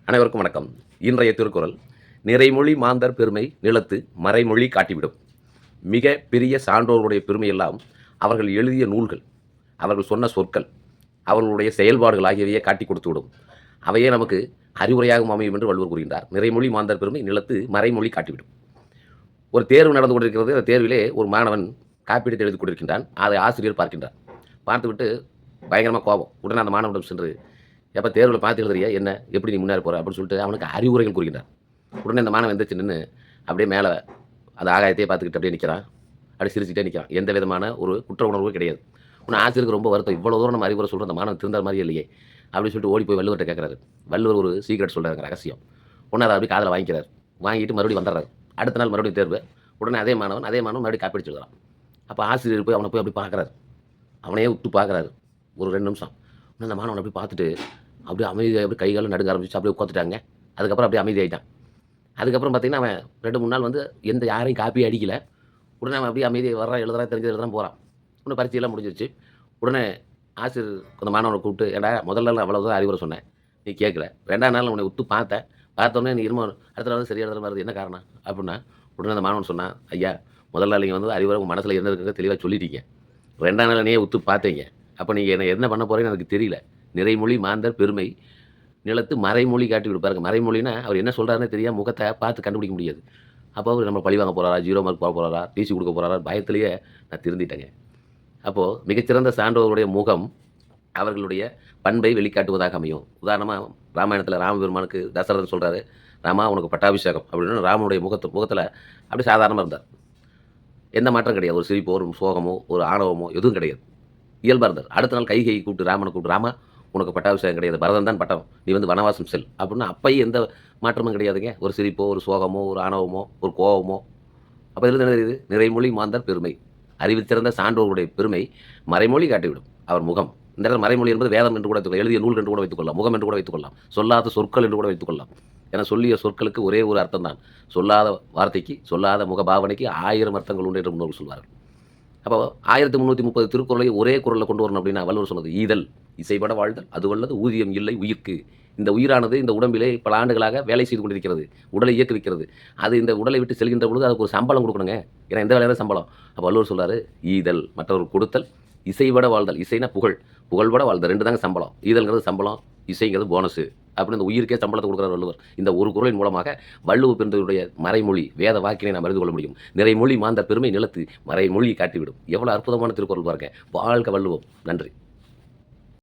அனைவருக்கும் வணக்கம். இன்றைய திருக்குறள் நிறைமொழி மாந்தர் பெருமை நிலத்து மறைமொழி காட்டிவிடும். மிக பெரிய சான்றோர்களுடைய பெருமையெல்லாம் அவர்கள் எழுதிய நூல்கள், அவர்கள் சொன்ன சொற்கள், அவர்களுடைய செயல்பாடுகள் ஆகியவையே காட்டி கொடுத்துவிடும். அவையே நமக்கு அறிவுரையாகவும் அமையும் என்று வள்ளுவர் கூறுகின்றார். நிறைமொழி மாந்தர் பெருமை நிலத்து மறைமொழி காட்டிவிடும். ஒரு தேர்வு நடந்து கொண்டிருக்கிறது. அந்த தேர்விலே ஒரு மாணவன் காப்பீடு எழுதி கொண்டிருக்கின்றான். அதை ஆசிரியர் பார்க்கின்றார். பார்த்துவிட்டு பயங்கரமாக கோபம். உடனே அந்த மாணவனிடம் சென்று, எப்போ தேர்வில் பார்த்து எழுதுறியா என்ன, எப்படி நீ முன்னேற போகிற அப்படின்னு சொல்லிட்டு அவனுக்கு அறிவுரைகள் கூறுகின்றார். உடனே இந்த மாணவன் எந்திரிச்சு நின்று அப்படியே மேலே அந்த ஆகாயத்தையே பார்த்துக்கிட்டு அப்படியே நிற்கிறான். அப்படி சிரிச்சுட்டே நிற்கிறான். எந்த விதமான ஒரு குற்ற உணர்வும் கிடையாது. உன்னை ஆசிரியருக்கு ரொம்ப வருத்தம், இவ்வளோ தூரம் நம்ம அறிவுரை சொல்கிற அந்த மாணவன் திருந்தார் மாதிரியே இல்லையே அப்படின்னு சொல்லிட்டு ஓடி போய் வள்ளுவர்கிட்ட கேட்குறாரு. வள்ளுவர் ஒரு சீக்ரெட் சொல்கிறாங்க, ரகசியம். உடனே அதை அப்படி காதில் வாங்கிக்கிறார். வாங்கிட்டு மறுபடியும் வந்துடுறாரு. அடுத்த நாள் மறுபடியும் தேர்வு. உடனே அதே மாணவன் மறுபடியும் காப்பி அடிச்சு எழுதுறான். அப்போ ஆசிரியர் போய் அவனை போய் அப்படி பார்க்குறாரு. அவனையே விட்டு பார்க்குறாரு ஒரு 2 நிமிஷம். அந்த மாணவன் அப்படி பார்த்துட்டு அப்படியே அமைதியாக அப்படி கை காலம் நடுங்க ஆரம்பிச்சு அப்படியே உட்காந்துட்டாங்க. அதுக்கப்புறம் அப்படியே அமைதியாகிட்டான். அதுக்கப்புறம் பார்த்தீங்கன்னா அவன் 2-3 நாள் வந்து யாரையும் காப்பி அடிக்கல. உடனே அவன் அப்படியே அமைதியாக வர்றான், எழுதுறான், தெரிஞ்சு எழுதுறான், போகிறான். இன்னும் பரீட்சையெல்லாம் முடிஞ்சிருச்சு. உடனே ஆசிரியர் அந்த மாணவனை கூப்பிட்டு, ஏன்டா முதல்ல நாள் அவ்வளோதான் அறிவுரை சொன்னேன், நீ கேட்கல. 2ஆம் நாள் உன்னை உத்து பார்த்தேன், பார்த்தோன்னே நீ இரும அடுத்த நாள் சரி எழுதுற மாதிரி என்ன காரணம் அப்படின்னா, உடனே அந்த மாணவன் சொன்னான், ஐயா முதல் நாள் நீங்கள் வந்து அறிவுரை உங்கள் மனசில் என்ன இருக்குங்க தெளிவாக சொல்லிட்டீங்க. 2ஆம் நாள் நீயே உத்து பார்த்தீங்க. அப்போ நீங்கள் என்ன பண்ண போகிறேன்னு எனக்கு தெரியல. நிறைமொழி மாந்தர் பெருமை நிலத்து மறைமொழி காட்டி கொடுப்பாருங்க. மறைமொழினா அவர் என்ன சொல்கிறாருன்னு தெரியாமல் முகத்தை பார்த்து கண்டுபிடிக்க முடியாது. அப்போ அவர் நம்ம பழி வாங்க போகிறாரா, 0 மார்க் போக போகிறாரா, டிசி கொடுக்க போகிறாரா பயத்திலேயே நான் திருந்திட்டேங்க. அப்போது மிகச்சிறந்த சான்றோருடைய முகம் அவர்களுடைய பண்பை வெளிக்காட்டுவதாக அமையும். உதாரணமாக ராமாயணத்தில் ராமபெருமானுக்கு தசரதன் சொல்கிறாரு, ராமா உனக்கு பட்டாபிஷேகம் அப்படின்னு. ராமனுடைய முகத்தில் அப்படி சாதாரணமாக இருந்தார். எந்த மாற்றம் கிடையாது. ஒரு சிரிப்போ, ஒரு சோகமோ, ஒரு ஆணவமோ எதுவும் கிடையாது. இயல்பாக இருந்தார். அடுத்த நாள் கைகையை கூப்பிட்டு ராமனை கூப்பிட்டு, ராமா உனக்கு பட்டாபிஷேகம் கிடையாது, பரதன் தான் பட்டம், நீ வந்து வனவாசம் செல் அப்படின்னு. அப்பையும் எந்த மாற்றமும் கிடையாதுங்க. ஒரு சிரிப்போ, ஒரு சோகமோ, ஒரு ஆணவமோ, ஒரு கோபமோ. அப்போ இதில் என்ன தெரியுது? நிறைமொழி மாந்தர் பெருமை, அறிவில் சிறந்த சான்றோருடைய பெருமை மறைமொழி காட்டிவிடும் அவர் முகம். இந்த இடத்துல மறைமொழி என்பது வேதம் என்று கூட வைத்துக்கொள்ளலாம், எழுதிய நூல் என்று கூட வைத்துக்கொள்ளலாம், முகம் என்று கூட வைத்துக்கொள்ளலாம், சொல்லாத சொற்கள் என்று கூட வைத்துக்கொள்ளலாம். ஏன்னா சொல்லிய சொற்களுக்கு ஒரே ஒரு அர்த்தம் தான். சொல்லாத வார்த்தைக்கு, சொல்லாத முகபாவனைக்கு 1000 அர்த்தங்கள் உண்டு என்று முன்னோர்கள் சொல்வார்கள். அப்போ 1330 திருக்குறளை ஒரே குறளில் கொண்டு வரணும் அப்படின்னா வள்ளுவர் சொன்னது ஈதல், இசைபட வாழ்தல், அது வல்லது ஊதியம் இல்லை உயிர்க்கு. இந்த உயிரானது இந்த உடம்பிலே பல ஆண்டுகளாக வேலை செய்து கொண்டிருக்கிறது, உடலை இயக்குவிக்கிறது. அது இந்த உடலை விட்டு செல்கின்ற பொழுது அதுக்கு ஒரு சம்பளம் கொடுக்கணுங்க. ஏன்னா எந்த வேலையான சம்பளம். அப்போ வள்ளுவர் சொல்கிறாரு, ஈதல் மற்றவர்கள் கொடுத்தல், இசைபட வாழ்தல், இசைனா புகழ், புகழ்பட வாழ்தல், 2 தாங்க சம்பளம். ஈதல்ங்கிறது சம்பளம், இசைங்கிறது போனஸு அப்படின்னு இந்த உயிருக்கே சம்பளத்தை கொடுக்குறார் வள்ளுவர். இந்த ஒரு குறளின் மூலமாக வள்ளுவ பெருந்தருடைய மறைமொழி வேத வாக்கினை நாம் அறிந்து கொள்ள முடியும். நிறைமொழி மாந்த பெருமை நிலத்து மறைமொழி காட்டிவிடும். எவ்வளோ அற்புதமான திருக்குறள் பாருங்க. வாழ்க வள்ளுவம். நன்றி.